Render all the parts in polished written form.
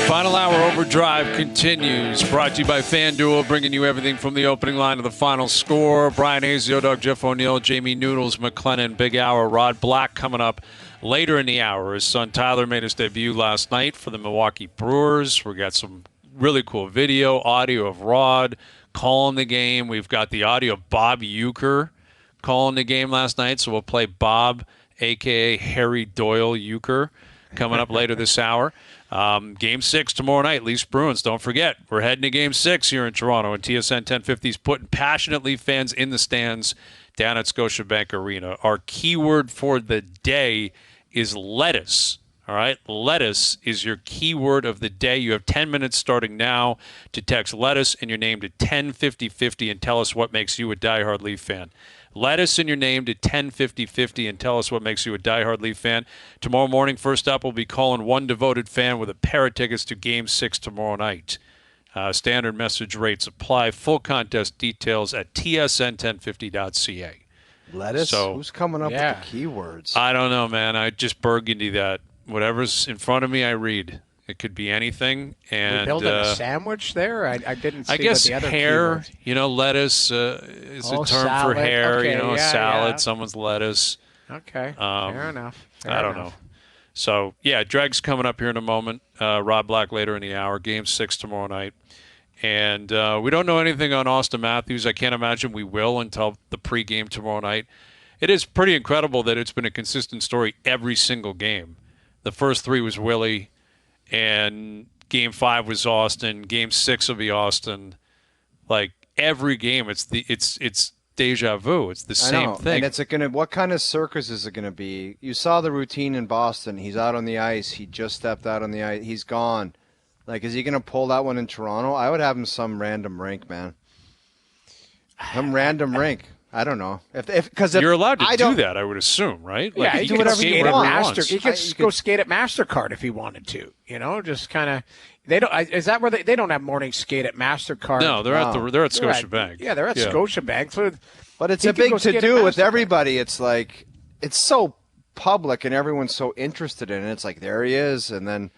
Final hour overdrive continues. Brought to you by FanDuel, bringing you everything from the opening line to the final score. Bryan Hayes, the O-Dog, Jeff O'Neill, Jamie Noodles McLennan, big hour. Rod Black coming up later in the hour. His son Tyler made his debut last night for the Milwaukee Brewers. We got some really cool video, audio of Rod calling the game. We've got the audio of Bob Uecker calling the game last night, so we'll play Bob, a.k.a. Harry Doyle Uecker, coming up later this hour. Game 6 tomorrow night, Leafs-Bruins. Don't forget, we're heading to Game 6 here in Toronto, and TSN 1050 is putting passionate Leaf fans in the stands down at Scotiabank Arena. Our keyword for the day is lettuce. All right, lettuce is your keyword of the day. You have 10 minutes starting now to text lettuce and your name to 105050 and tell us what makes you a diehard Leaf fan. Lettuce in your name to 105050 and tell us what makes you a diehard Leaf fan. Tomorrow morning, first up, we'll be calling one devoted fan with a pair of tickets to Game 6 tomorrow night. Standard message rates apply. Full contest details at tsn1050.ca. Lettuce? So, who's coming up with the keywords? I don't know, man. I just burgundy that. Whatever's in front of me, I read. It could be anything. And we building a sandwich there? I didn't see. I guess the other hair, keywords. Lettuce is a term salad. for hair. Okay, a salad, someone's lettuce. Okay, fair enough. I don't know. So, Dreg's coming up here in a moment. Rod Black later in the hour. Game 6 tomorrow night. And we don't know anything on Auston Matthews. I can't imagine we will until the pregame tomorrow night. It is pretty incredible that it's been a consistent story every single game. The first 3 was Willie. And Game 5 was Auston. Game 6 will be Auston. Like every game, it's deja vu. It's the same thing. And it's what kind of circus is it gonna be? You saw the routine in Boston. He's out on the ice. He just stepped out on the ice. He's gone. Like, is he gonna pull that one in Toronto? I would have him some random rink, man. Some random rink. I don't know. If you're allowed to do that, I would assume, right? Like, he can do whatever skate he wants. He could go skate at MasterCard if he wanted to. Just kind of. They don't. Is that where they don't have morning skate at MasterCard? No, they're at Scotiabank. They're at Scotiabank. So, but it's a big to do with everybody. It's like it's so public and everyone's so interested in it. It's like there he is, and then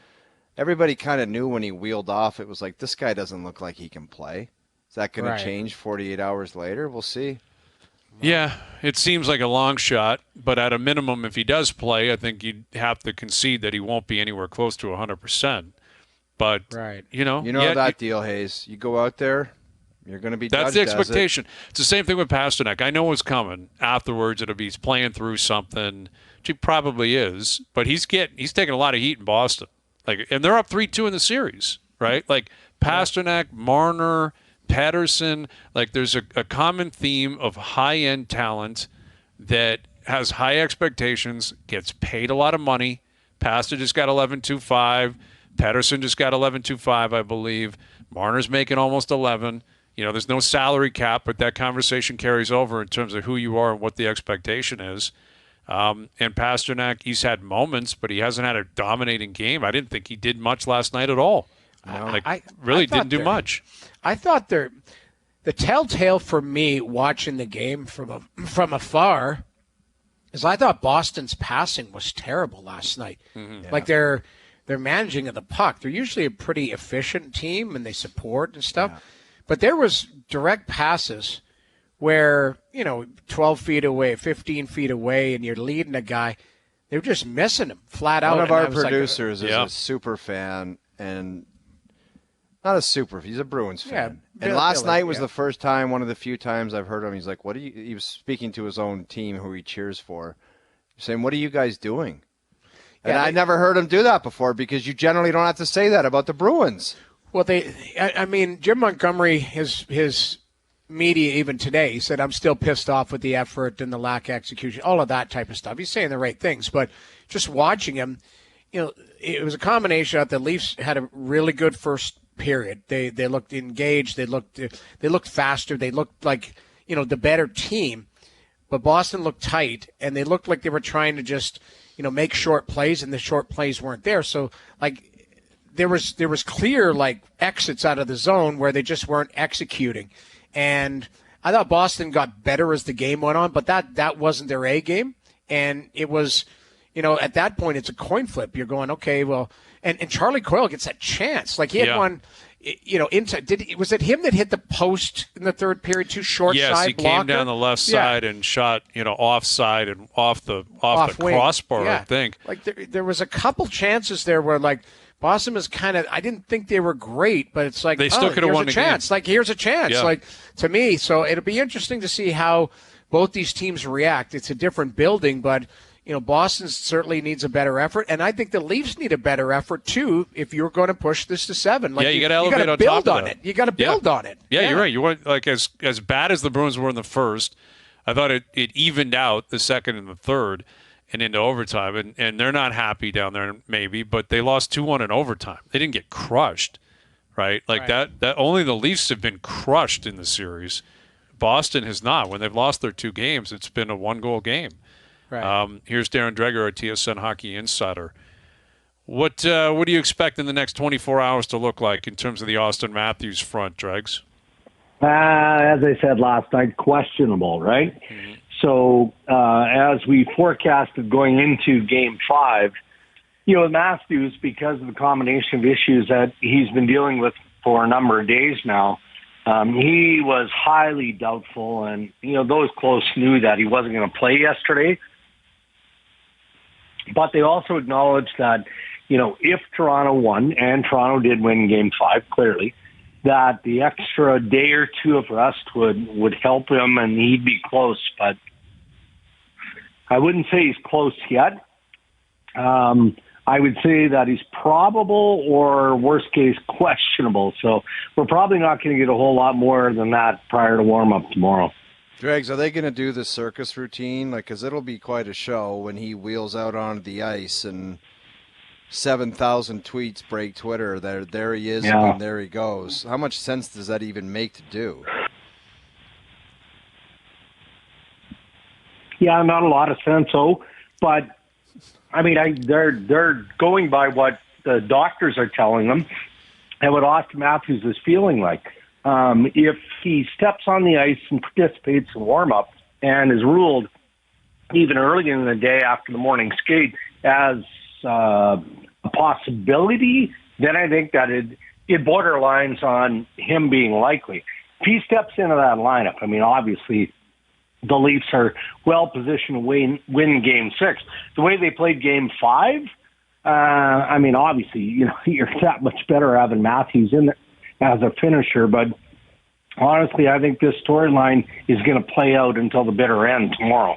everybody kind of knew when he wheeled off. It was like this guy doesn't look like he can play. Is that going to change 48 hours later? We'll see. Yeah, it seems like a long shot, but at a minimum, if he does play, I think you'd have to concede that he won't be anywhere close to 100%. But, that deal, Hayes. You go out there, you're going to be judged. That's the expectation. It's the same thing with Pasternak. I know what's coming. Afterwards, it'll be he's playing through something, which he probably is, but he's taking a lot of heat in Boston. And they're up 3-2 in the series, right? Like Pasternak, Marner, Patterson, there's a common theme of high-end talent that has high expectations, gets paid a lot of money. Pastor just got 11.25. Patterson just got 11.25, I believe. Marner's making almost 11. There's no salary cap, but that conversation carries over in terms of who you are and what the expectation is. And Pasternak, he's had moments, but he hasn't had a dominating game. I didn't think he did much last night at all. I didn't do much. I thought the telltale for me watching the game from afar is I thought Boston's passing was terrible last night. Mm-hmm. Yeah. Like their managing of the puck. They're usually a pretty efficient team and they support and stuff. Yeah. But there was direct passes where, 12 feet away, 15 feet away, and you're leading a guy. They were just missing him flat out. One of our producers is a super fan and not a super. He's a Bruins fan. Yeah, and last night was the first time, one of the few times I've heard him. He's like, he was speaking to his own team who he cheers for, saying, what are you guys doing? And I never heard him do that before because you generally don't have to say that about the Bruins. Well, Jim Montgomery, his media even today, he said, I'm still pissed off with the effort and the lack of execution, all of that type of stuff. He's saying the right things, but just watching him, it was a combination that the Leafs had a really good first period. They looked engaged. They looked faster. They looked like, the better team. But Boston looked tight, and they looked like they were trying to just, make short plays, and the short plays weren't there. So, there was clear, exits out of the zone where they just weren't executing. And I thought Boston got better as the game went on, but that wasn't their A game. And it was at that point it's a coin flip. You're going, okay, well, and Charlie Coyle gets that chance. Like he had one, was it him that hit the post in the third period, too short side blocker? Yes, he came down the left side and shot, offside and off the crossbar, I think. Like there was a couple chances there where like Boston was kind of, I didn't think they were great, but it's like, they still could have won a chance. Game. Like here's a chance, like to me. So it'll be interesting to see how both these teams react. It's a different building, but Boston certainly needs a better effort, and I think the Leafs need a better effort too if you're going to push this to 7. Like, you got to elevate on top of it. You got to build on it. Yeah, you're right. You want like as bad as the Bruins were in the first, I thought it evened out the second and the third and into overtime, and they're not happy down there maybe, but they lost 2-1 in overtime. They didn't get crushed, right? Like that only the Leafs have been crushed in the series. Boston has not. When they've lost their 2 games, it's been a 1-goal game. Right. Here's Darren Dreger, our TSN Hockey Insider. What do you expect in the next 24 hours to look like in terms of the Auston Matthews front, Dregs? As I said last night, questionable, right? Mm-hmm. So as we forecasted going into Game 5, Matthews, because of the combination of issues that he's been dealing with for a number of days now, he was highly doubtful, and those close knew that he wasn't going to play yesterday. But they also acknowledged that, if Toronto won, and Toronto did win Game 5, clearly, that the extra day or 2 of rest would help him and he'd be close. But I wouldn't say he's close yet. I would say that he's probable or, worst case, questionable. So we're probably not going to get a whole lot more than that prior to warm-up tomorrow. Dregs, are they going to do the circus routine? Because it'll be quite a show when he wheels out onto the ice and 7,000 tweets break Twitter. There he is, and there he goes. How much sense does that even make to do? Yeah, not a lot of sense, but I mean, they're going by what the doctors are telling them and what Auston Matthews is feeling like. If he steps on the ice and participates in warm-up and is ruled even early in the day after the morning skate as a possibility, then I think that it borderlines on him being likely. If he steps into that lineup, I mean, obviously the Leafs are well-positioned to win Game 6. The way they played Game 5, I mean, obviously, you're that much better having Matthews in there as a finisher, but honestly, I think this storyline is going to play out until the bitter end tomorrow.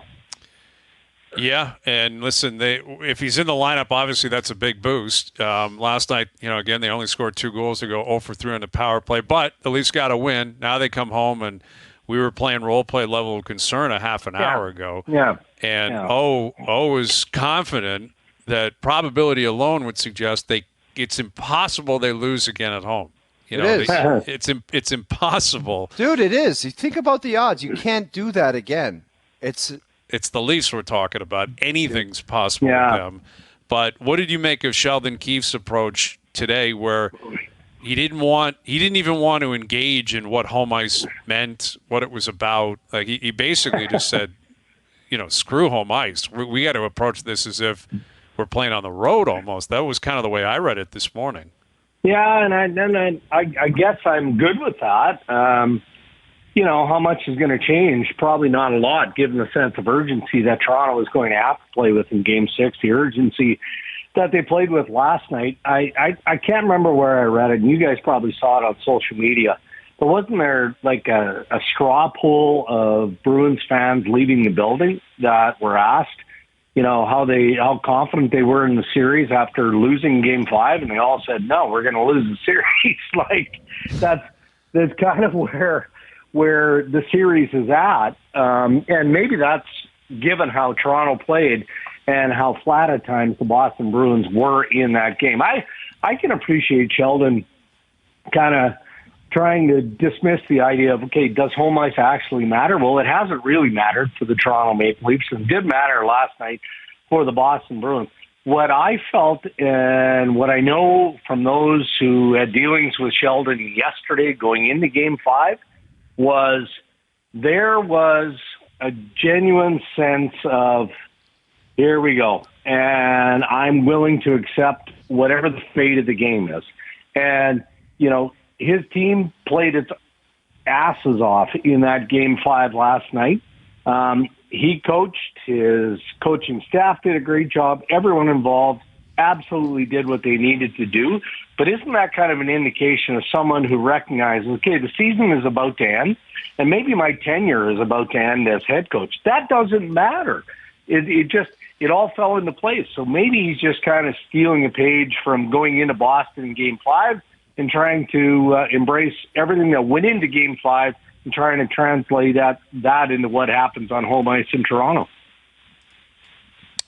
Yeah, and listen, if he's in the lineup, obviously that's a big boost. Last night, again, they only scored 2 goals to go 0 for 3 on the power play, but the Leafs got a win. Now they come home, and we were playing role play level of concern a half an hour ago. Yeah. And O is confident that probability alone would suggest it's impossible they lose again at home. It's impossible. Dude, it is. You think about the odds. You can't do that again. It's the Leafs we're talking about. Anything's possible with them. But what did you make of Sheldon Keefe's approach today where he didn't even want to engage in what home ice meant, what it was about? Like he basically just said, screw home ice. We got to approach this as if we're playing on the road almost. That was kind of the way I read it this morning. Yeah, and I guess I'm good with that. How much is going to change? Probably not a lot, given the sense of urgency that Toronto is going to have to play with in Game 6, the urgency that they played with last night. I can't remember where I read it, and you guys probably saw it on social media, but wasn't there like a straw poll of Bruins fans leaving the building that were asked, how confident they were in the series after losing Game 5, and they all said, no, we're going to lose the series. Like that's kind of where the series is at. And maybe that's given how Toronto played and how flat at times the Boston Bruins were in that game. I can appreciate Sheldon kind of trying to dismiss the idea of, okay, does home ice actually matter? Well, it hasn't really mattered for the Toronto Maple Leafs. It did matter last night for the Boston Bruins. What I felt and what I know from those who had dealings with Sheldon yesterday going into Game 5 was there was a genuine sense of here we go. And I'm willing to accept whatever the fate of the game is. And, his team played its asses off in that Game 5 last night. He coached. His coaching staff did a great job. Everyone involved absolutely did what they needed to do. But isn't that kind of an indication of someone who recognizes, okay, the season is about to end, and maybe my tenure is about to end as head coach? That doesn't matter. It all fell into place. So maybe he's just kind of stealing a page from going into Boston in Game 5 and trying to embrace everything that went into Game 5 and trying to translate that into what happens on home ice in Toronto.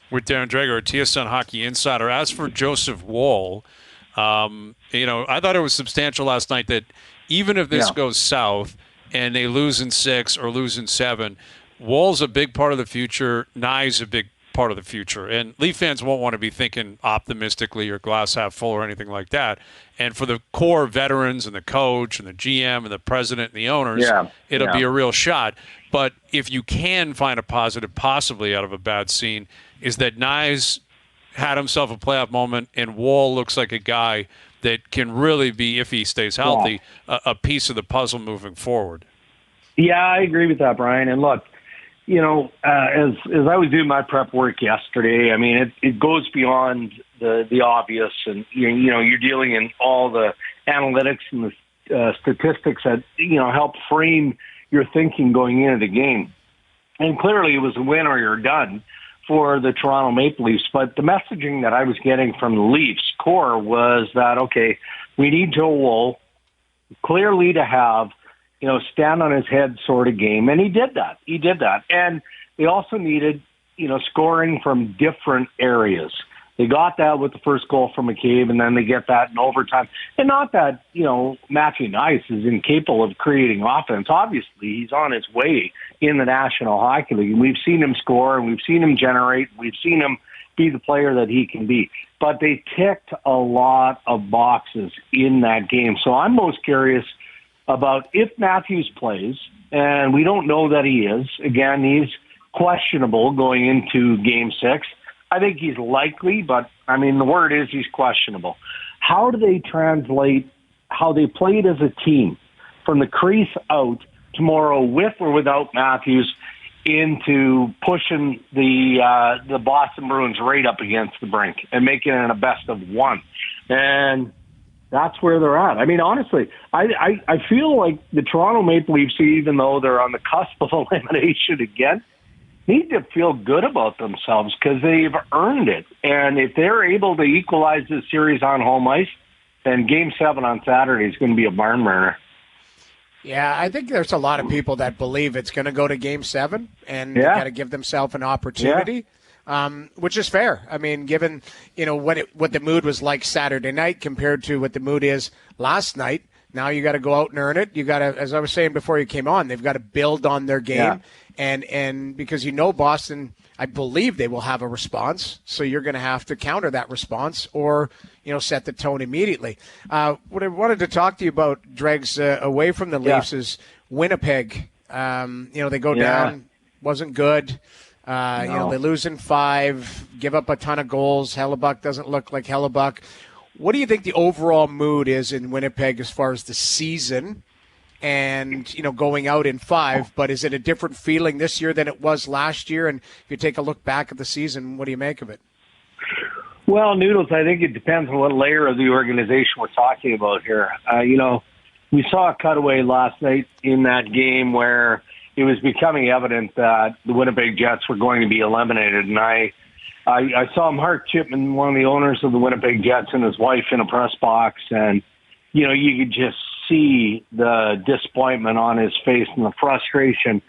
With Darren Dreger, TSN Hockey Insider. As for Joseph Woll, I thought it was substantial last night that even if this goes south and they lose in 6 or lose in 7, Woll's a big part of the future. Knies a big part of the future. And Leaf fans won't want to be thinking optimistically or glass half full or anything like that. And for the core veterans and the coach and the GM and the president and the owners, it'll be a real shot. But if you can find a positive possibly out of a bad scene, is that Knies had himself a playoff moment and Woll looks like a guy that can really be, if he stays healthy, a piece of the puzzle moving forward. Yeah, I agree with that, Brian. And look, as I was doing my prep work yesterday, I mean, it goes beyond the obvious, and you're dealing in all the analytics and the statistics that help frame your thinking going into the game. And clearly, it was a win or you're done for the Toronto Maple Leafs. But the messaging that I was getting from the Leafs core was that, okay, we need Joe Woll clearly to have stand on his head sort of game. And he did that. And they also needed, scoring from different areas. They got that with the first goal from McCabe, and then they get that in overtime. And not that, Matthew Knies is incapable of creating offense. Obviously, he's on his way in the National Hockey League. We've seen him score, and we've seen him generate. We've seen him be the player that he can be. But they ticked a lot of boxes in that game. So I'm most curious about if Matthews plays, and we don't know that he is. Again, he's questionable going into Game 6. I think he's likely, but, the word is he's questionable. How do they translate how they played as a team from the crease out tomorrow with or without Matthews into pushing the Boston Bruins right up against the brink and making it a best of one? And that's where they're at. Honestly, I feel like the Toronto Maple Leafs, even though they're on the cusp of elimination again, need to feel good about themselves because they've earned it. And if they're able to equalize this series on home ice, then Game 7 on Saturday is going to be a barn burner. Yeah, I think there's a lot of people that believe it's going to go to Game 7, and they got to give themselves an opportunity. Which is fair. Given what the mood was like Saturday night compared to what the mood is last night, now you got to go out and earn it. You got to, as I was saying before you came on, they've got to build on their game, and because Boston, I believe they will have a response, so you're going to have to counter that response or set the tone immediately. What I wanted to talk to you about, Dregs, away from the Leafs is Winnipeg. They go down, wasn't good. They lose in 5, give up a ton of goals. Hellebuck doesn't look like Hellebuck. What do you think the overall mood is in Winnipeg as far as the season and, going out in 5? But is it a different feeling this year than it was last year? And if you take a look back at the season, what do you make of it? Well, Noodles, I think it depends on what layer of the organization we're talking about here. We saw a cutaway last night in that game where it was becoming evident that the Winnipeg Jets were going to be eliminated. And I saw Mark Chipman, one of the owners of the Winnipeg Jets, and his wife in a press box. And, you could just see the disappointment on his face and the frustration.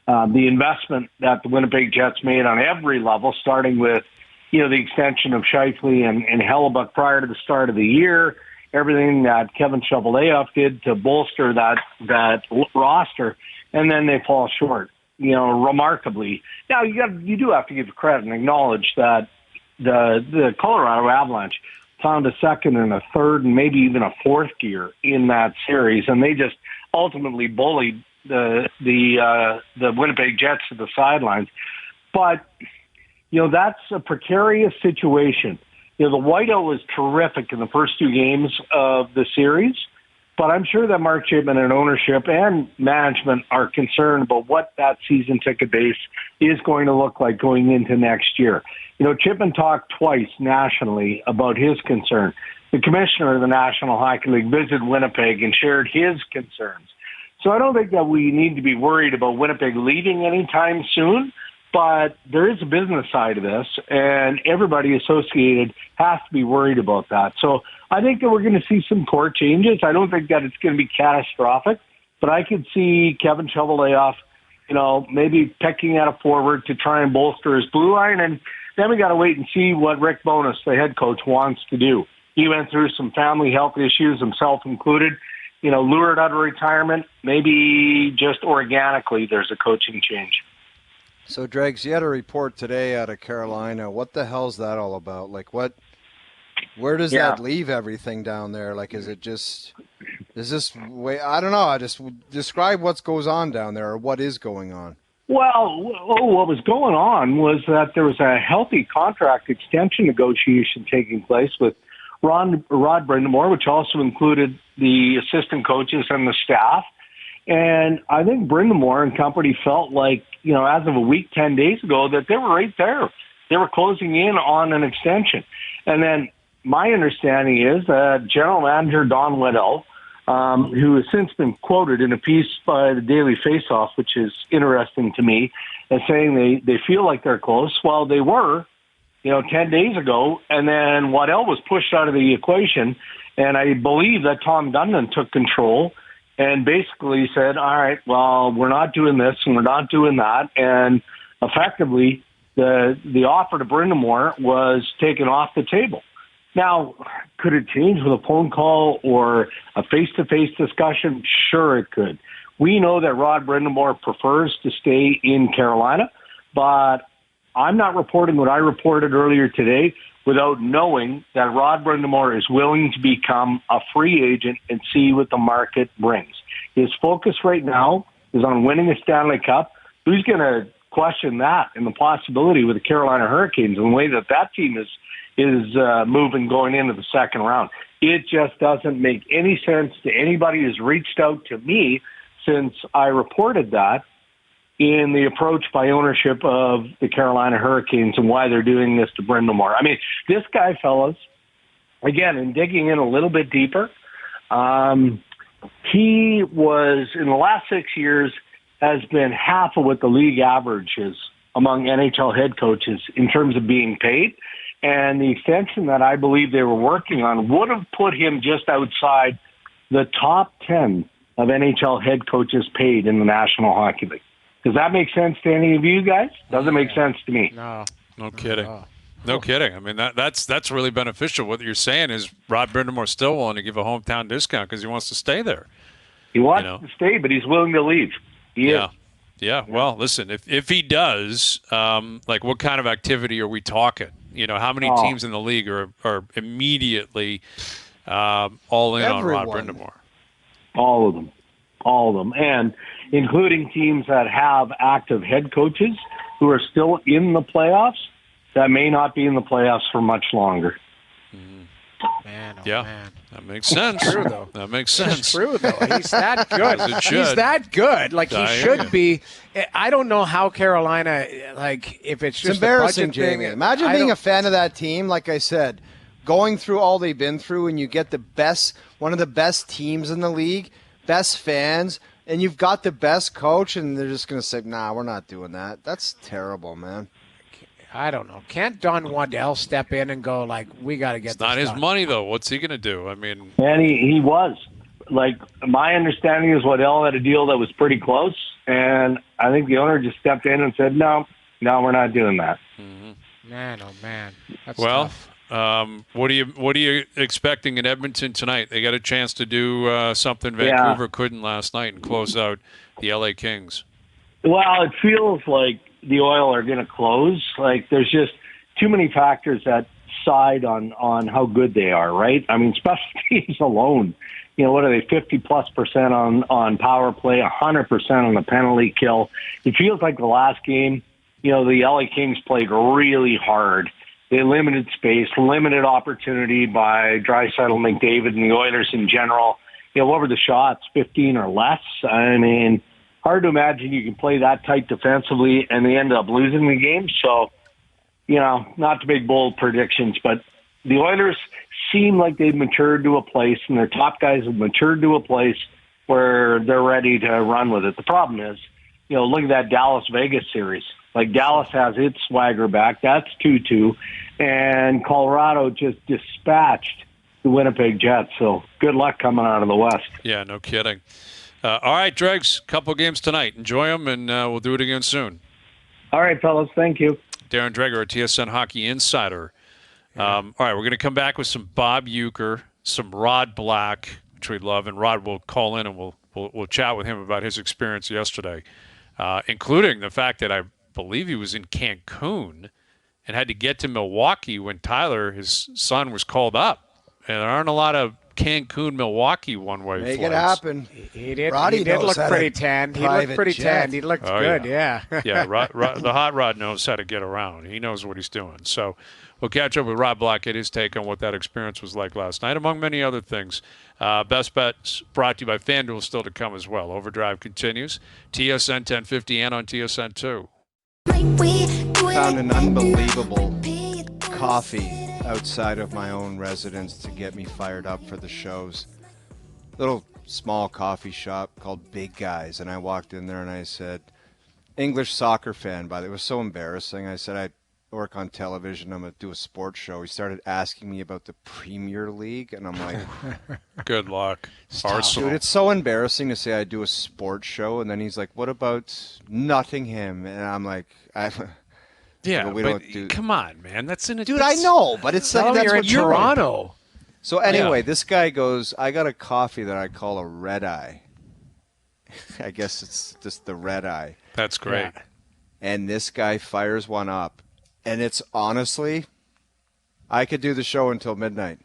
The investment that the Winnipeg Jets made on every level, starting with, the extension of Scheifele and Hellebuck prior to the start of the year, everything that Kevin Cheveldayoff did to bolster that roster, and then they fall short, remarkably. Now, you do have to give credit and acknowledge that the Colorado Avalanche found a second and a third and maybe even a fourth gear in that series, and they just ultimately bullied the Winnipeg Jets to the sidelines. But that's a precarious situation. The whiteout was terrific in the first 2 games of the series, but I'm sure that Mark Chipman and ownership and management are concerned about what that season ticket base is going to look like going into next year. Chipman talked twice nationally about his concern. The commissioner of the National Hockey League visited Winnipeg and shared his concerns. So I don't think that we need to be worried about Winnipeg leaving anytime soon, but there is a business side of this, and everybody associated has to be worried about that. So I think that we're going to see some core changes. I don't think that it's going to be catastrophic, but I could see Kevin Cheveldayoff, maybe picking at a forward to try and bolster his blue line, and then we got to wait and see what Rick Bowness, the head coach, wants to do. He went through some family health issues, himself included, lured out of retirement. Maybe just organically there's a coaching change. So, Dregs, you had a report today out of Carolina. What the hell's that all about? Where does that leave everything down there? Is this way? I don't know. Just describe what goes on down there, or what is going on. Well, what was going on was that there was a healthy contract extension negotiation taking place with Rod Brind'Amour, which also included the assistant coaches and the staff. And I think Brind'Amour and company felt like, as of a week, 10 days ago, that they were right there. They were closing in on an extension. And then my understanding is that General Manager Don Waddell, who has since been quoted in a piece by the Daily Face-Off, which is interesting to me, as saying they feel like they're close. Well, they were, 10 days ago, and then Waddell was pushed out of the equation, and I believe that Tom Dundon took control and basically said, all right, well, we're not doing this and we're not doing that. And effectively, the offer to Brind'Amour was taken off the table. Now, could it change with a phone call or a face-to-face discussion? Sure, it could. We know that Rod Brind'Amour prefers to stay in Carolina, but I'm not reporting what I reported earlier today without knowing that Rod Brind'Amour is willing to become a free agent and see what the market brings. His focus right now is on winning a Stanley Cup. Who's going to question that and the possibility with the Carolina Hurricanes and the way that team is moving going into the second round? It just doesn't make any sense to anybody who's reached out to me since I reported that in the approach by ownership of the Carolina Hurricanes and why they're doing this to Brind'Amour. I mean, this guy, fellas, again, in digging in a little bit deeper, he was, in the last 6 years, has been half of what the league average is among NHL head coaches in terms of being paid. And the extension that I believe they were working on would have put him just outside the top 10 of NHL head coaches paid in the National Hockey League. Does that make sense to any of you guys? Doesn't make sense to me. No kidding. No kidding. I mean, that's really beneficial. What you're saying is Rod Brind'Amour still willing to give a hometown discount because he wants to stay there. He wants to stay, but he's willing to leave. Yeah. Well, listen, if he does, what kind of activity are we talking? How many teams in the league are immediately all in on Rod Brind'Amour? All of them. And including teams that have active head coaches who are still in the playoffs that may not be in the playoffs for much longer. Man, man. That makes sense. True, though. That makes sense. It's true, though. He's that good. He's that good. He should be. I don't know how Carolina, if it's just embarrassing, Jamie. Imagine being a fan of that team, like I said, going through all they've been through, and you get one of the best teams in the league, best fans, and you've got the best coach, and they're just going to say, nah, we're not doing that. That's terrible, man. I don't know. Can't Don Waddell step in and go, we got to get this done? It's not his money, though. What's he going to do? I mean... And he was. My understanding is Waddell had a deal that was pretty close, and I think the owner just stepped in and said, no, we're not doing that. Mm-hmm. Man, oh, man. That's tough. What are you expecting in Edmonton tonight? They got a chance to do something Vancouver couldn't last night and close out the LA Kings. Well, it feels like the Oil are going to close. There's just too many factors that side on how good they are, right? I mean, special teams alone, what are they, 50+% on power play, 100% on the penalty kill. It feels like the last game, the LA Kings played really hard. They limited space, limited opportunity by Draisaitl, McDavid, and the Oilers in general. What were the shots? 15 or less? I mean, hard to imagine you can play that tight defensively and they end up losing the game. So, not to make bold predictions, but the Oilers seem like they've matured to a place, and their top guys have matured to a place where they're ready to run with it. The problem is, look at that Dallas-Vegas series. Like, Dallas has its swagger back. That's 2-2. And Colorado just dispatched the Winnipeg Jets. So good luck coming out of the West. Yeah, no kidding. All right, Dregs, couple games tonight. Enjoy them, and we'll do it again soon. All right, fellas. Thank you. Darren Dreger, a TSN Hockey Insider. All right, we're going to come back with some Bob Uecker, some Rod Black, which we love, and Rod will call in and we'll chat with him about his experience yesterday, including the fact that I believe he was in Cancun and had to get to Milwaukee when Tyler, his son, was called up. And there aren't a lot of Cancun, Milwaukee one-way flights. Make it happen. He did look pretty tanned. He looked pretty tanned. He looked good, yeah. Yeah, the Hot Rod knows how to get around. He knows what he's doing. So we'll catch up with Rod Black at his take on what that experience was like last night, among many other things. Best Bets brought to you by FanDuel, still to come as well. Overdrive continues. TSN 1050 and on TSN 2. Found an unbelievable coffee outside of my own residence to get me fired up for the shows. Little small coffee shop called Big Guys, and I walked in there and I said, English soccer fan, by the way. It was so embarrassing. I said, I work on television. I'm going to do a sports show. He started asking me about the Premier League, and I'm like, good luck. Arsenal. Dude, it's so embarrassing to say I do a sports show, and then he's like, what about Nottingham? And I'm like, yeah, we don't do. Come on, man. That's in a dude. I know, but it's like that's you're what in Toronto. So anyway, This guy goes, I got a coffee that I call a red eye. I guess it's just the red eye. That's great. Yeah. And this guy fires one up, and it's honestly, I could do the show until midnight.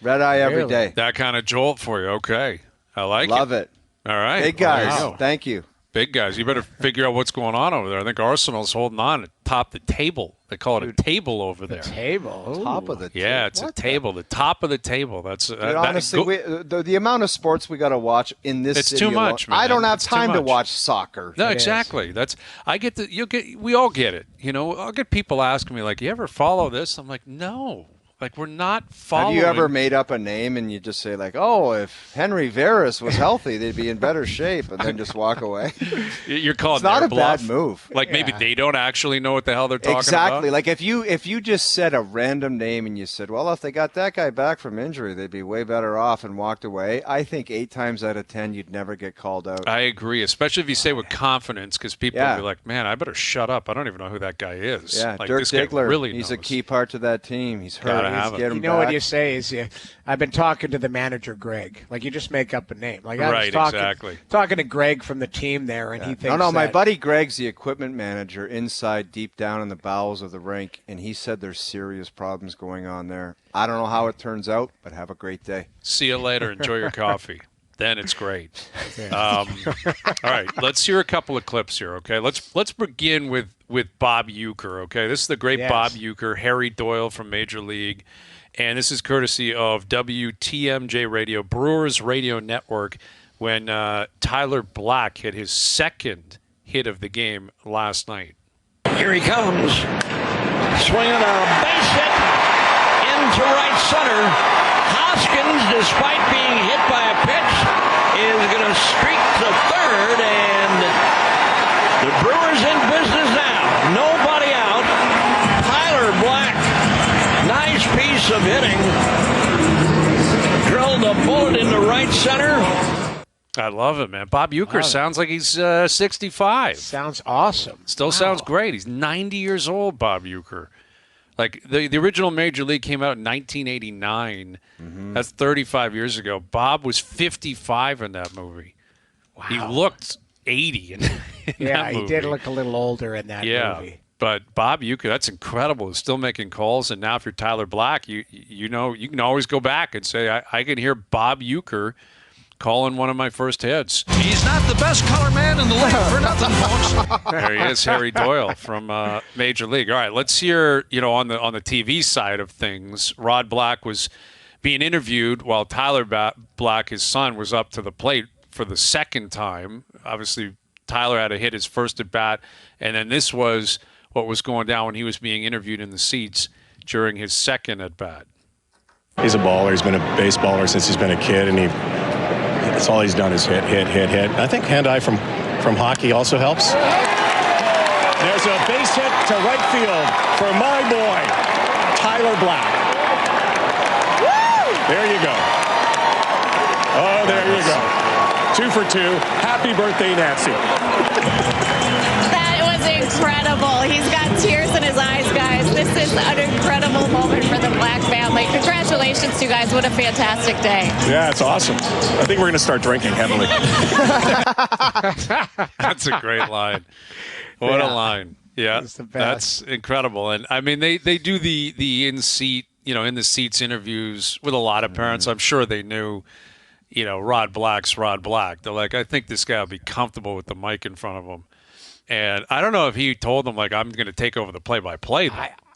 Red eye every day. That kind of jolt for you. Okay, I like Love it. All right, Big Guys. Wow. Thank you. Big Guys. You better figure out what's going on over there. I think Arsenal's holding on atop the table. They call it a table over there. Table. Top of the table. Yeah, it's a table. The top of the table. That's honestly, the amount of sports we got to watch in this it's city too much, alone, man. I don't have It's time too to much. watch soccer. No, exactly. We all get it. I'll get people asking me like, "You ever follow this?" I'm like, "No." Like, we're not following. Have you ever made up a name and you just say, like, oh, if Henry Veras was healthy, they'd be in better shape, and then just walk away? You're calling it's not their a bluff. bad move. Like, maybe they don't actually know what the hell they're talking about. Exactly. Like, if you just said a random name and you said, well, if they got that guy back from injury, they'd be way better off, and walked away, I think 8 times out of 10 you'd never get called out. I agree, especially if you say with confidence, because people will be like, man, I better shut up. I don't even know who that guy is. Yeah, like, Dirk this guy Diggler, really he's knows. a key part to that team. He's hurt. Gotta have him. Get him You know back. what you say is, I've been talking to the manager, Greg. Like, you just make up a name. Like, I was talking to Greg from the team there, and he thinks my buddy Greg's the equipment manager inside, deep down in the bowels of the rink, and he said there's serious problems going on there. I don't know how it turns out, but have a great day. See you later. Enjoy your coffee. Then it's great. All right, let's hear a couple of clips here, okay? Let's begin with Bob Uecker, okay? This is the great Bob Uecker, Harry Doyle from Major League, and this is courtesy of WTMJ Radio, Brewers Radio Network, when Tyler Black hit his second hit of the game last night. Here he comes, swinging a base hit into right center. Hoskins, despite being hit by a pitch, is going to streak to third, and the Brewers in business now. Nobody out. Tyler Black, nice piece of hitting. Drilled a bullet into right center. I love it, man. Bob Uecker sounds like he's 65. Sounds awesome. Still sounds great. He's 90 years old, Bob Uecker. Like, the original Major League came out in 1989. Mm-hmm. That's 35 years ago. Bob was 55 in that movie. Wow. He looked 80 in that movie. He did look a little older in that movie. But Bob Uecker, that's incredible. He's still making calls. And now if you're Tyler Black, you know you can always go back and say, I can hear Bob Uecker calling one of my first hits. He's not the best color man in the league for nothing, folks. There he is, Harry Doyle from Major League. All right, let's hear, on the TV side of things. Rod Black was being interviewed while Tyler Black, his son, was up to the plate for the second time. Obviously, Tyler had to hit his first at bat, and then this was what was going down when he was being interviewed in the seats during his second at bat. He's a baller. He's been a baseballer since he's been a kid, and that's all he's done is hit. I think hand-eye from hockey also helps. There's a base hit to right field for my boy, Tyler Black. Woo! There you go. Oh, there you go. 2 for 2. Happy birthday, Nancy. That was incredible. He's got tears in his eyes, guys. This is an incredible moment for the Black family. Congratulations to you guys. What a fantastic day. Yeah, it's awesome. I think we're going to start drinking heavily. That's a great line. What a line. Yeah, that's incredible. And, I mean, they do the in-seat, in the seats interviews with a lot of parents. I'm sure they knew, Rod Black's Rod Black. They're like, I think this guy will be comfortable with the mic in front of him. And I don't know if he told them, like, I'm going to take over the play-by-play.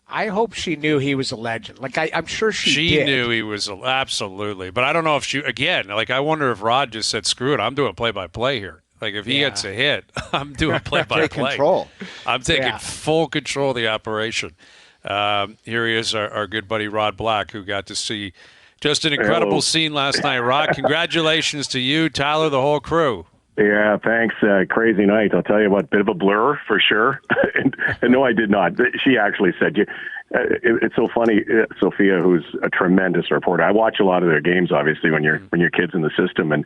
I hope she knew he was a legend. Like, I'm sure she did. She knew he was, absolutely. But I don't know if she, again, like, I wonder if Rod just said, screw it, I'm doing play-by-play here. Like, if he gets a hit, I'm doing play-by-play. Take control. I'm taking full control of the operation. Here he is, our good buddy Rod Black, who got to see just an incredible scene last night. Rod, congratulations to you, Tyler, the whole crew. Yeah, thanks. Crazy night. I'll tell you what, bit of a blur for sure. and no, I did not. She actually said, it's so funny, Sophia, who's a tremendous reporter. I watch a lot of their games, obviously, when your kid's in the system, and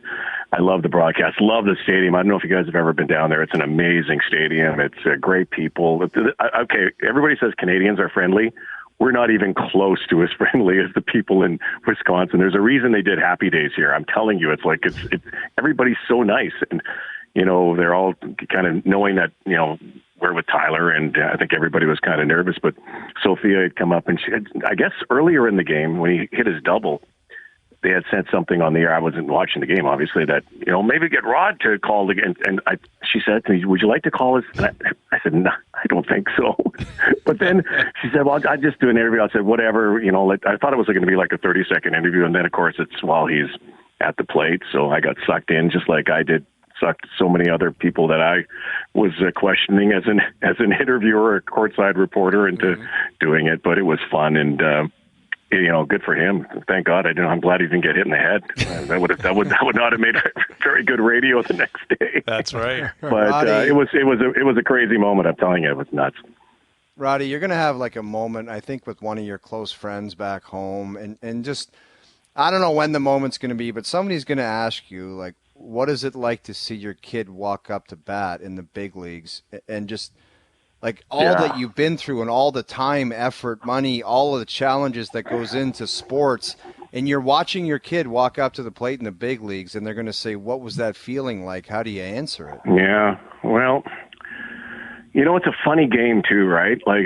I love the broadcast, love the stadium. I don't know if you guys have ever been down there. It's an amazing stadium. It's great people. Okay, everybody says Canadians are friendly. We're not even close to as friendly as the people in Wisconsin. There's a reason they did Happy Days here. I'm telling you, it's like it's everybody's so nice, and they're all kind of knowing that we're with Tyler, and I think everybody was kind of nervous. But Sophia had come up, and I guess earlier in the game when he hit his double, they had sent something on the air. I wasn't watching the game, obviously, that, maybe get Rod to call again. And she said to me, would you like to call us? And I said, no, I don't think so. But then she said, well, I'd just do an interview. I said, whatever, I thought it was going to be like a 30-second interview. And then, of course, it's while he's at the plate. So I got sucked in just like I did, sucked so many other people that I was questioning as an interviewer, a courtside reporter, into doing it. But it was fun, and good for him. Thank God. I'm glad he didn't get hit in the head. That would not have made very good radio the next day. That's right. But it was a crazy moment. I'm telling you, it was nuts. Roddy, you're going to have like a moment, I think, with one of your close friends back home, and just, I don't know when the moment's going to be, but somebody's going to ask you, like, what is it like to see your kid walk up to bat in the big leagues, and just like all that you've been through and all the time, effort, money, all of the challenges that goes into sports, and you're watching your kid walk up to the plate in the big leagues, and they're going to say, what was that feeling like? How do you answer it? Yeah, well, it's a funny game too, right? Like,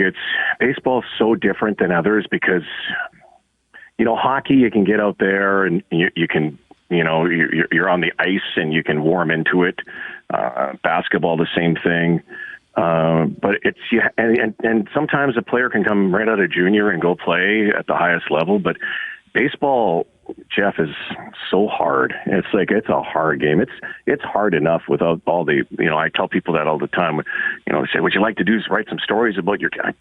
baseball's so different than others because, hockey, you can get out there and you can, you're on the ice and you can warm into it. Basketball, the same thing. But and sometimes a player can come right out of junior and go play at the highest level. But baseball, Jeff, is so hard. It's a hard game. It's hard enough without all the, I tell people that all the time. They say, would you like to write some stories about your kid? I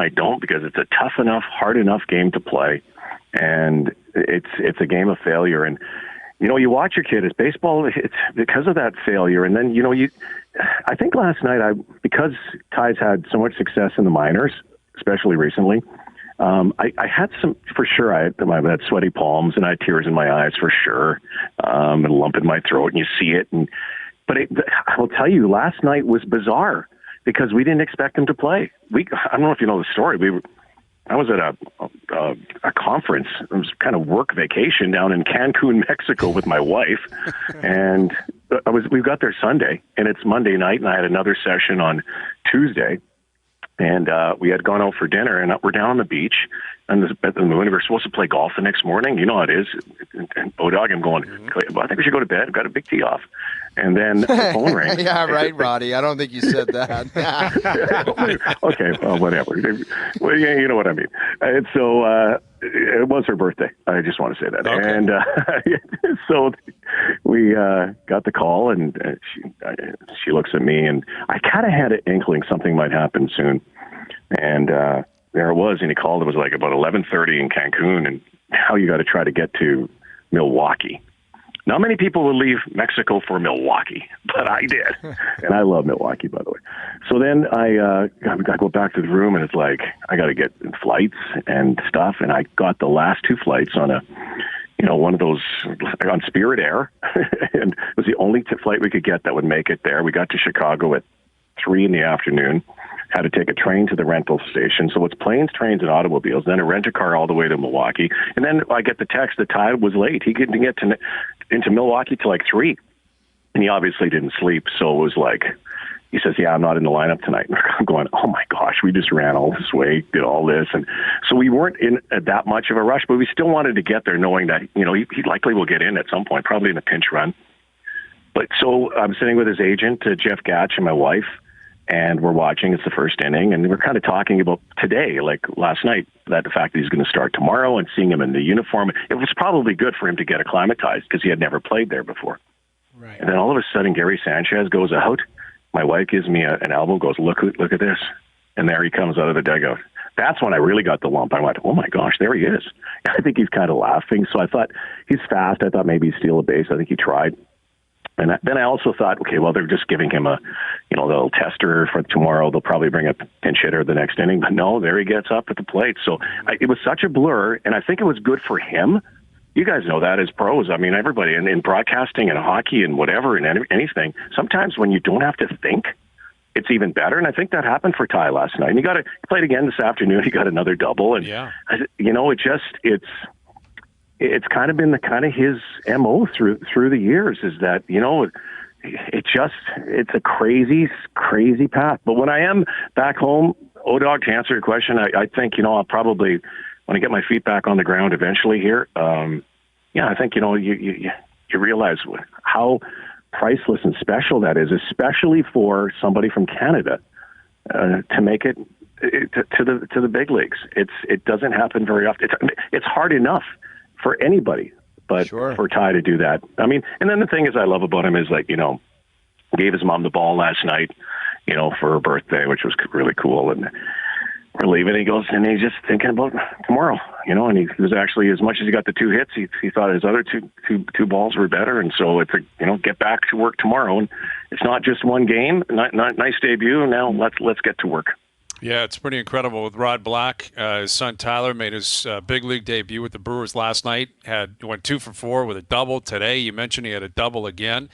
don't, because it's a tough enough, hard enough game to play. And it's a game of failure. And, you watch your kid. It's baseball. It's because of that failure. And then, I think last night, because Ty's had so much success in the minors, especially recently, I had some, for sure, I had sweaty palms and I had tears in my eyes for sure, and a lump in my throat, and you see it. But I will tell you, last night was bizarre because we didn't expect him to play. I don't know if you know the story. I was at a conference. It was kind of work vacation down in Cancun, Mexico with my wife. And we got there Sunday, and it's Monday night, and I had another session on Tuesday. And we had gone out for dinner, and we're down on the beach. And we were supposed to play golf the next morning. You know how it is. And Bodog, I'm going, well, I think we should go to bed. I've got a big tee off. And then the phone rang. Yeah, right, Roddy. I don't think you said that. Okay, well, whatever. Well, yeah, you know what I mean. And so it was her birthday. I just want to say that. Okay. And so we got the call, and she looks at me, and I kind of had an inkling something might happen soon. And there it was, and he called. It was like about 11:30 in Cancun, and now you got to try to get to Milwaukee. Not many people will leave Mexico for Milwaukee, but I did. And I love Milwaukee, by the way. So then I got to go back to the room, and it's like, I got to get flights and stuff. And I got the last 2 flights on one of those on Spirit Air. And it was the only flight we could get that would make it there. We got to Chicago at 3 p.m. Had to take a train to the rental station. So it's planes, trains, and automobiles, then a rent-a-car all the way to Milwaukee. And then I get the text that Ty was late. He couldn't get into Milwaukee till like 3. And he obviously didn't sleep. So it was like, he says, yeah, I'm not in the lineup tonight. And I'm going, oh my gosh, we just ran all this way, did all this. And so we weren't in that much of a rush, but we still wanted to get there knowing that, he likely will get in at some point, probably in a pinch run. But so I'm sitting with his agent, Jeff Gatch, and my wife, and we're watching. It's the first inning, and we're kind of talking about today, like last night, that the fact that he's going to start tomorrow and seeing him in the uniform. It was probably good for him to get acclimatized because he had never played there before. Right. And then all of a sudden, Gary Sanchez goes out. My wife gives me an elbow, goes, look at this. And there he comes out of the dugout. That's when I really got the lump. I went, oh my gosh, there he is. I think he's kind of laughing. So I thought, he's fast. I thought maybe he'd steal a base. I think he tried. And then I also thought, okay, well, they're just giving him a, little tester for tomorrow. They'll probably bring a pinch hitter the next inning. But no, there he gets up at the plate. So it was such a blur, and I think it was good for him. You guys know that as pros. I mean, everybody in broadcasting and hockey and whatever and anything, sometimes when you don't have to think, it's even better. And I think that happened for Ty last night. And he played again this afternoon. He got another double. And, it's kind of been his MO through the years is that, it's a crazy, crazy path. But when I am back home, O-Dog, to answer your question, I think, I'll probably, when I get my feet back on the ground eventually here, I think, you realize how priceless and special that is, especially for somebody from Canada to make it to the big leagues. It doesn't happen very often. It's hard enough for anybody, but for Ty to do that. I mean, and then the thing is I love about him is gave his mom the ball last night, for her birthday, which was really cool. And we're leaving. He goes, and he's just thinking about tomorrow, and he was actually, as much as he got the 2 hits, he thought his other two balls were better. And so it's get back to work tomorrow. And it's not just one game, not nice debut. Now let's get to work. Yeah, it's pretty incredible with Rod Black. His son Tyler made his big league debut with the Brewers last night. Went 2 for 4 with a double today. You mentioned he had a double again.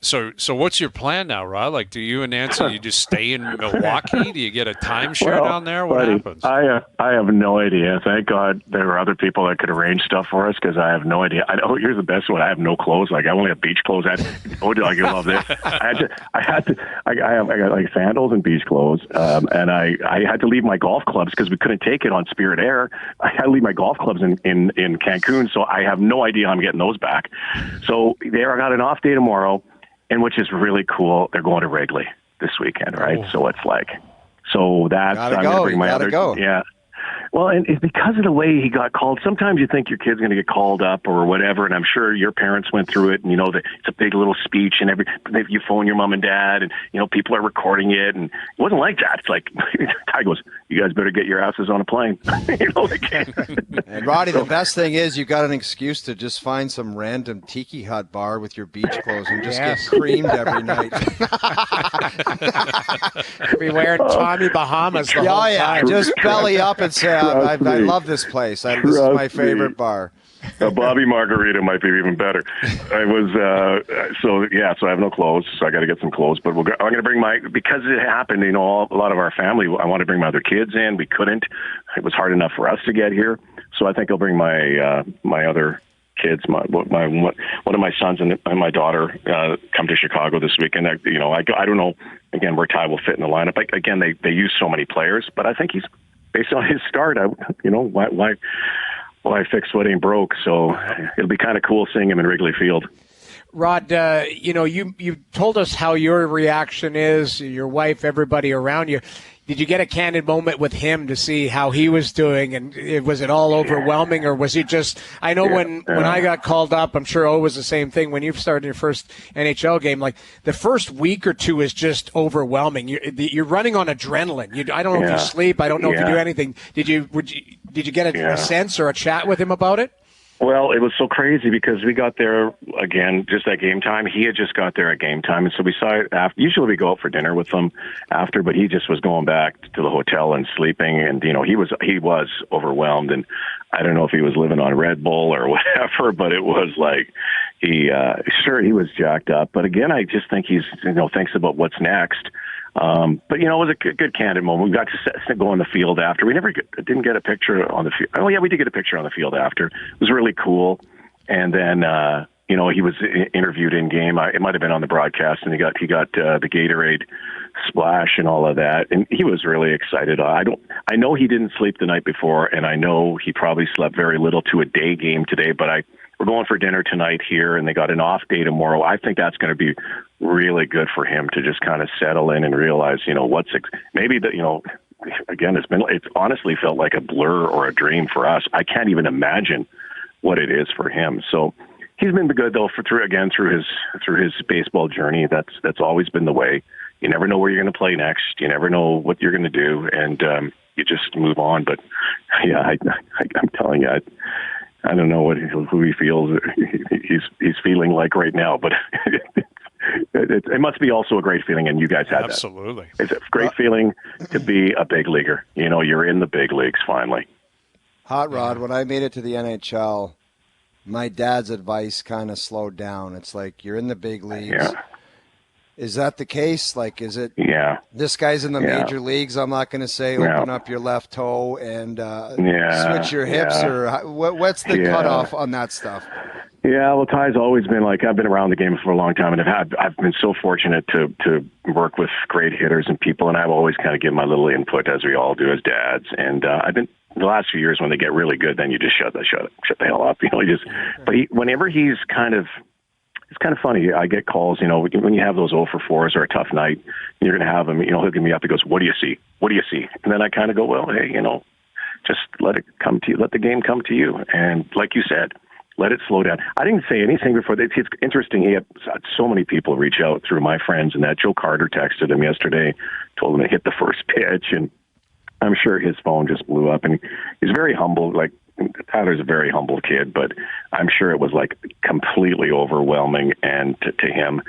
So what's your plan now, Rod? Like, do you and Nancy, you just stay in Milwaukee? Do you get a timeshare down there? What happens? I have no idea. Thank God there were other people that could arrange stuff for us because I have no idea. Here's the best one. I have no clothes. Like, I only have beach clothes. You love this. I got like sandals and beach clothes. And I had to leave my golf clubs because we couldn't take it on Spirit Air. I had to leave my golf clubs in Cancun. So I have no idea how I'm getting those back. So I got an off day tomorrow. And which is really cool. They're going to Wrigley this weekend, right? Oh. So it's like, I'm going to bring my other. Go. Yeah. Well, and it's because of the way he got called. Sometimes you think your kid's going to get called up or whatever, and I'm sure your parents went through it. And that it's a big little speech, and you phone your mom and dad, and people are recording it, and it wasn't like that. It's like Ty goes, "You guys better get your asses on a plane." They can't. And Roddy, the best thing is you got an excuse to just find some random tiki hut bar with your beach clothes and just get creamed every night. Be wearing Tommy Bahamas the whole time. Just belly up and say, I love this place. This is my favorite bar. A Bobby Margarita might be even better. I was so I have no clothes, so I got to get some clothes. But I'm going to bring because it happened. A lot of our family. I want to bring my other kids in. We couldn't. It was hard enough for us to get here, so I think I'll bring my other kids. One of my sons and my daughter come to Chicago this week, and I don't know again where Ty will fit in the lineup. Again, they use so many players, but I think he's based on his start. Why fix what ain't broke? So it'll be kind of cool seeing him in Wrigley Field. Rod, you told us how your reaction is, your wife, everybody around you. Did you get a candid moment with him to see how he was doing? And was it all overwhelming, or was he just? I know when I got called up, I'm sure it was the same thing when you started your first NHL game. Like the first week or two is just overwhelming. You're running on adrenaline. I don't know if you sleep. I don't know if you do anything. Did you get a sense or a chat with him about it? Well, it was so crazy because we got there, again, just at game time. He had just got there at game time, and so we saw it after. Usually we go out for dinner with them after, but he just was going back to the hotel and sleeping, and, he was overwhelmed, and I don't know if he was living on Red Bull or whatever, but it was like he was jacked up. But again, I just think he's, thinks about what's next. But, it was a good candid moment. We got to go on the field after. We didn't get a picture on the field. Oh, yeah, we did get a picture on the field after. It was really cool. And then, he was interviewed in game. It might have been on the broadcast, and he got the Gatorade splash and all of that. And he was really excited. I know he didn't sleep the night before, and I know he probably slept very little to a day game today, but we're going for dinner tonight here, and they got an off day tomorrow. I think that's going to be really good for him to just kind of settle in and realize, maybe that, again, it's honestly felt like a blur or a dream for us. I can't even imagine what it is for him. So he's been good though through his baseball journey. That's always been the way. You never know where you're going to play next. You never know what you're going to do, and you just move on. But yeah, I'm telling you, I don't know who he feels he's feeling like right now, but it must be also a great feeling, and you guys had that. Absolutely. It's a great feeling to be a big leaguer. You're in the big leagues finally. Hot Rod, when I made it to the NHL, my dad's advice kind of slowed down. It's like, you're in the big leagues. Yeah. Is that the case? Like, is it? Yeah. This guy's in the major leagues. I'm not going to say open up your left toe and switch your hips, or what's the cutoff on that stuff? Yeah, well, Ty's always been like, I've been around the game for a long time, and I've been so fortunate to work with great hitters and people, and I've always kind of given my little input, as we all do as dads. And I've been the last few years when they get really good, then you just shut the hell up, But whenever he's kind of. It's kind of funny. I get calls, when you have those 0 for 4s or a tough night, you're going to have him, he'll give me up. He goes, "What do you see? What do you see?" And then I kind of go, "Well, hey, just let it come to you. Let the game come to you." And like you said, let it slow down. I didn't say anything before. It's interesting. He had so many people reach out through my friends, and that Joe Carter texted him yesterday, told him to hit the first pitch, and I'm sure his phone just blew up. And he's very humble, like, Tyler's a very humble kid, but I'm sure it was like completely overwhelming and to him.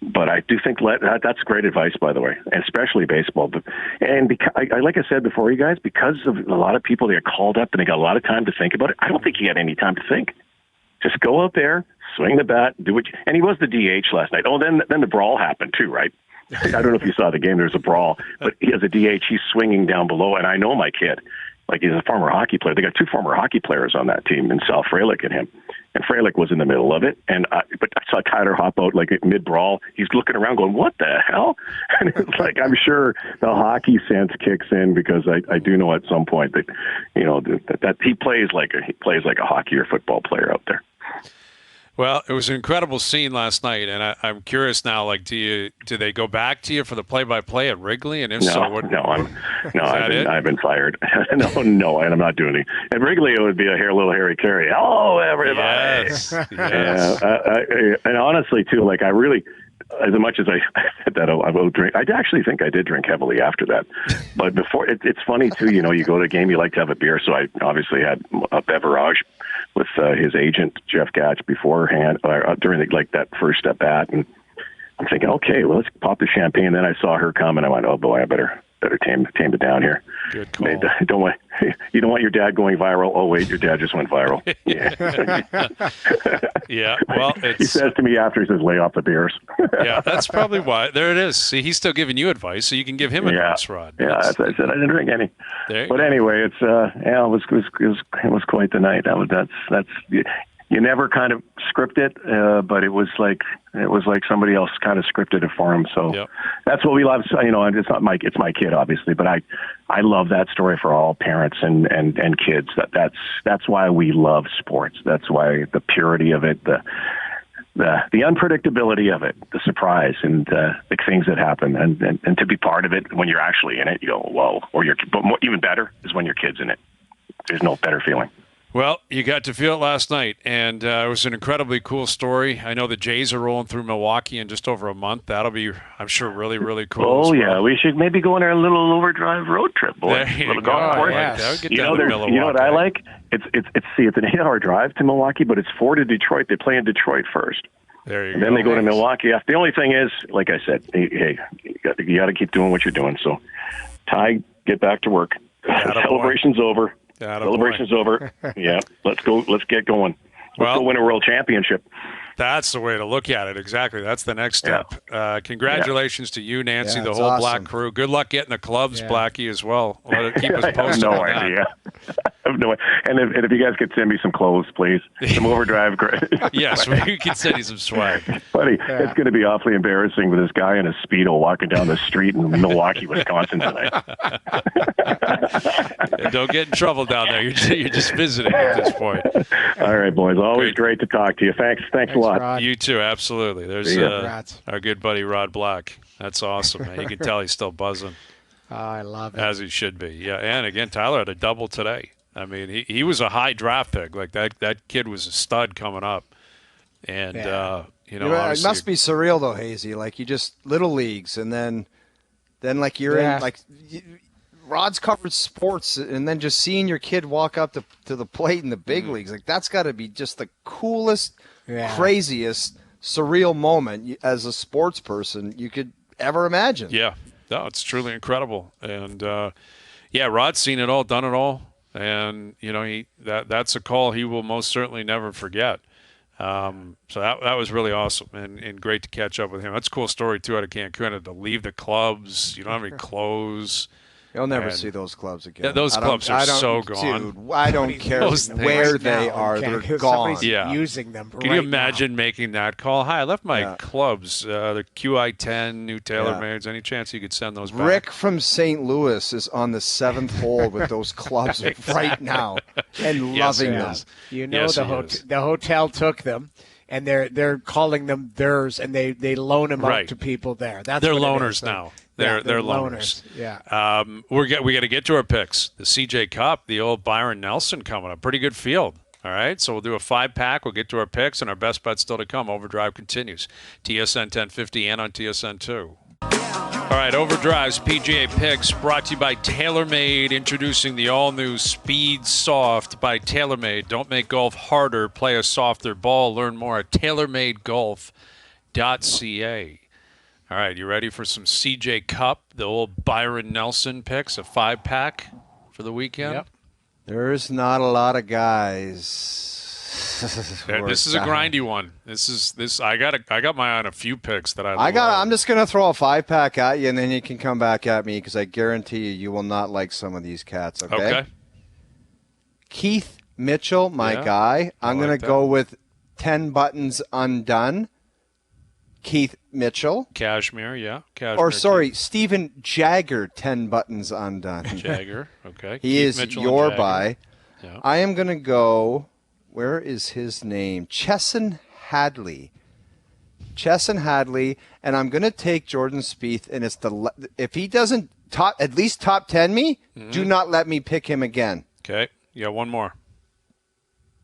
But I do think that's great advice, by the way, especially baseball. And because, like I said before, you guys, because of a lot of people that get called up and they got a lot of time to think about it, I don't think he had any time to think. Just go out there, swing the bat, do it. And he was the DH last night. Oh, then the brawl happened too, right? I don't know if you saw the game. There's a brawl, but as a DH, he's swinging down below. And I know my kid. Like, he's a former hockey player. They got 2 former hockey players on that team, and Sal Frelick and him. And Frelick was in the middle of it. But I saw Tyler hop out like mid-brawl. He's looking around going, "What the hell?" And it's like, I'm sure the hockey sense kicks in, because I do know at some point that, that he plays like a hockey or football player out there. Well, it was an incredible scene last night, and I'm curious now. Like, do they go back to you for the play-by-play at Wrigley? And if so, what? I've been fired. no, and I'm not doing it. At Wrigley, it would be a little Harry Carey. Hello, everybody. Yes. And honestly, too, like, I really, as much as I said that I will drink, I actually think I did drink heavily after that. But before, it's funny too. You go to a game, you like to have a beer, so I obviously had a beverage with his agent Jeff Gatch beforehand during that first at bat, and I'm thinking, okay, well, let's pop the champagne. Then I saw her come, and I went, oh boy, I better tame it down here. Good call. You don't want your dad going viral. Oh wait, your dad just went viral. Yeah. Well, he says to me after, he says, "Lay off the beers." Yeah, that's probably why. There it is. See, he's still giving you advice, so you can give him advice, Rod. Yeah, I said I didn't drink any. But anyway, it's it was quite the night. That's you never kind of script it, but it was like somebody else kind of scripted it for him. So that's what we love. You know, it's my kid, obviously, but I love that story for all parents and kids. That's why we love sports. That's why the purity of it, the unpredictability of it, the surprise, and the things that happen, and to be part of it when you're actually in it, you go, whoa. But even better is when your kid's in it. There's no better feeling. Well, you got to feel it last night, and it was an incredibly cool story. I know the Jays are rolling through Milwaukee in just over a month. That'll be, I'm sure, really, really cool. Oh, yeah. We should maybe go on our little OverDrive road trip, boys. There you little go. golf course. Yes. You know what I like? It's an 8-hour drive to Milwaukee, but it's 4 to Detroit. They play in Detroit first. There you go. And then they go to Milwaukee. The only thing is, like I said, hey, you got to keep doing what you're doing. So, Ty, get back to work. Celebration's over. Celebration's over. Yeah, let's go. Let's get going. Let's go win a world championship. That's the way to look at it. Exactly. That's the next step. Congratulations to you, Nancy, the whole Black crew. Good luck getting the clubs, Blackie, as well. Keep us posted. I have no idea. I have no idea. And if you guys could send me some clothes, please. Some OverDrive. Yes, we can send you some swag. Buddy, it's going to be awfully embarrassing with this guy in a Speedo walking down the street in Milwaukee, Wisconsin tonight. Don't get in trouble down there. You're just visiting at this point. All right, boys. Always great to talk to you. Thanks a lot. Rod. You too, absolutely. There's our good buddy Rod Black. That's awesome, man. You can tell he's still buzzing. Oh, I love it. As he should be. Yeah, and again, Tyler had a double today. I mean, he was a high draft pick. Like that kid was a stud coming up. And it must be surreal though, Hazy. Like you just little leagues, and then like you're in like. Rod's covered sports, and then just seeing your kid walk up to the plate in the big leagues, like that's got to be just the coolest, craziest, surreal moment as a sports person you could ever imagine. Yeah, no, it's truly incredible. And Rod's seen it all, done it all, and that's a call he will most certainly never forget. So that was really awesome and great to catch up with him. That's a cool story too out of Cancun. To leave the clubs, you don't have any clothes. You'll never see those clubs again. Yeah, those clubs are so gone. Dude, I don't care where they are. They're gone. Using them. Can you imagine making that call? Hi, I left my clubs, the QI10, new TaylorMades. Any chance you could send those back? Rick from St. Louis is on the 7th hole with those clubs right now and loving them. You know, the hotel took them. And they're calling them theirs, and they loan them out to people there. They're loners now. They're loners. Yeah. We got to get to our picks. The CJ Cup, the old Byron Nelson coming up. Pretty good field. All right, so we'll do a 5-pack. We'll get to our picks, and our best bets still to come. OverDrive continues. TSN 1050 and on TSN 2. All right, OverDrive's PGA Picks brought to you by TaylorMade, introducing the all-new Speed Soft by TaylorMade. Don't make golf harder, play a softer ball. Learn more at TaylorMadeGolf.ca. All right, you ready for some CJ Cup, the old Byron Nelson picks, a 5-pack for the weekend? Yep. There's not a lot of guys. This is a grindy one. I got my eye on a few picks that I'm just gonna throw a 5-pack at you, and then you can come back at me because I guarantee you will not like some of these cats. Okay. Keith Mitchell, my guy. I'm gonna go with 10 buttons undone. Keith Mitchell. Cashmere, Steven Jagger, 10 buttons undone. Jagger, okay. He Keith is Mitchell your buy. Yeah. I am gonna go. Where is his name? Chesson Hadley. And I'm going to take Jordan Spieth, and if he doesn't at least top 10 me, do not let me pick him again. Okay. Yeah, one more.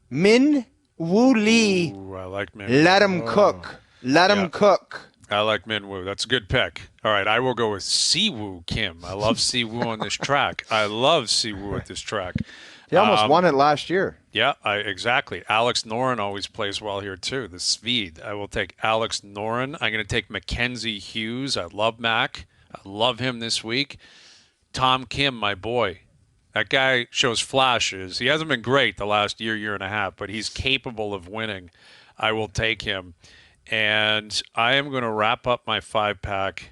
Min Woo Lee. Ooh, I like Min. Let him cook. Let him cook. I like Min Woo. That's a good pick. All right, I will go with Siwoo Kim. I love Siwoo on this track. I love Siwoo at this track. He almost won it last year. Yeah, exactly. Alex Noren always plays well here, too. The Swede. I will take Alex Noren. I'm going to take Mackenzie Hughes. I love Mac. I love him this week. Tom Kim, my boy. That guy shows flashes. He hasn't been great the last year and a half, but he's capable of winning. I will take him. And I am going to wrap up my 5-pack.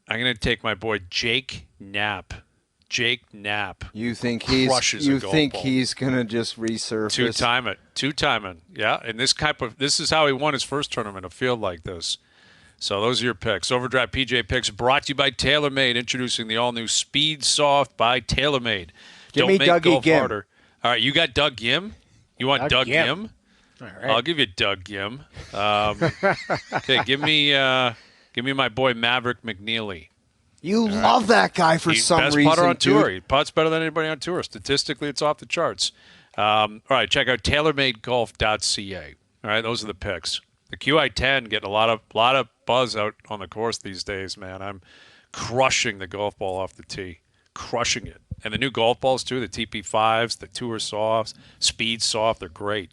I'm going to take my boy Jake Knapp. Jake Knapp. You think he's going to just resurface? Two-timing. Yeah, and this is how he won his first tournament, a field like this. So those are your picks. OverDrive PGA Picks brought to you by TaylorMade, introducing the all-new Speed Soft by TaylorMade. Give me Dougie Gim. Harder. All right, you got Doug Gim? You want Doug Gim? All right. I'll give you Doug Gim. Okay, give me my boy Maverick McNeely. You love that guy for some reason. Best putter on tour. Dude. He putts better than anybody on tour. Statistically, it's off the charts. All right, check out TaylorMadeGolf.ca. All right, those are the picks. The QI10 getting a lot of buzz out on the course these days, man. I'm crushing the golf ball off the tee, crushing it. And the new golf balls too, the TP5s, the Tour Softs, Speed Soft, they're great.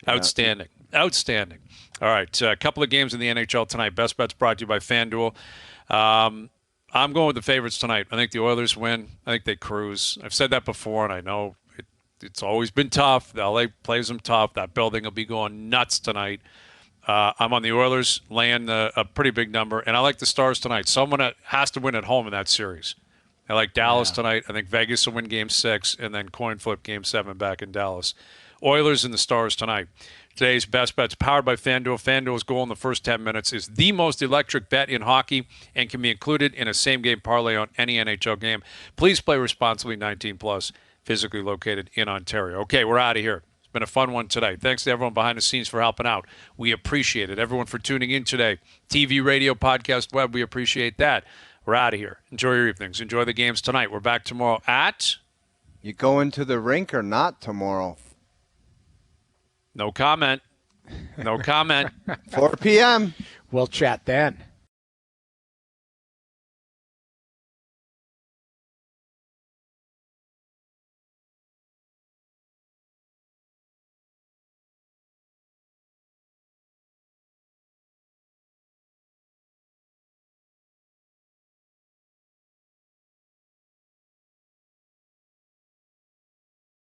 Outstanding. Outstanding. All right, a couple of games in the NHL tonight. Best Bets brought to you by FanDuel. I'm going with the favorites tonight. I think the Oilers win. I think they cruise. I've said that before, and I know it's always been tough. The LA plays them tough. That building will be going nuts tonight. I'm on the Oilers, laying a pretty big number, and I like the Stars tonight. Someone has to win at home in that series. I like Dallas tonight. I think Vegas will win Game 6, and then coin flip Game 7 back in Dallas. Oilers and the Stars tonight. Today's Best Bets powered by FanDuel. FanDuel's goal in the first 10 minutes is the most electric bet in hockey and can be included in a same-game parlay on any NHL game. Please play responsibly, 18+, physically located in Ontario. Okay, we're out of here. It's been a fun one today. Thanks to everyone behind the scenes for helping out. We appreciate it. Everyone for tuning in today. TV, radio, podcast, web, we appreciate that. We're out of here. Enjoy your evenings. Enjoy the games tonight. We're back tomorrow at... You going to the rink or not tomorrow? No comment. No comment. 4 p.m. We'll chat then.